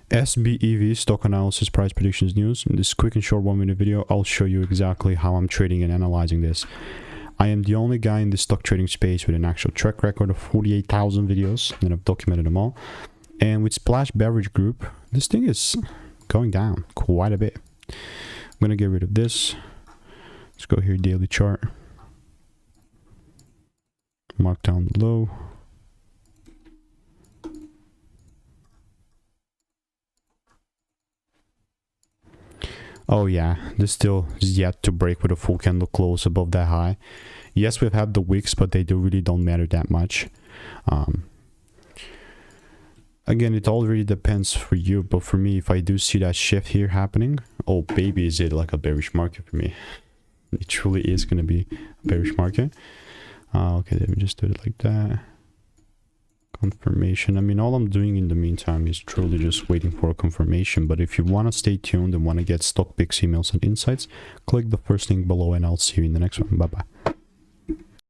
SBEV stock analysis price predictions news. In this quick and short 1-minute video, I'll show you exactly how I'm trading and analyzing this. I am the only guy in the stock trading space with an actual track record of 48,000 videos, and I've documented them all. And with Splash Beverage Group, this thing is going down quite a bit. I'm gonna get rid of this. Let's go here, daily chart. Mark down the low. Oh yeah, this still is yet to break with a full candle close above that high. Yes, we've had the wicks, but they really don't matter that much. Again, it all really depends for you, but for me, if I do see that shift here happening, oh baby, is it like a bearish market for me. It truly is going to be a bearish market. Okay, let me just do it like that. Confirmation. I mean, all I'm doing in the meantime is truly just waiting for a confirmation. But if you want to stay tuned and want to get stock picks, emails, and insights, click the first link below, and I'll see you in the next one. Bye bye.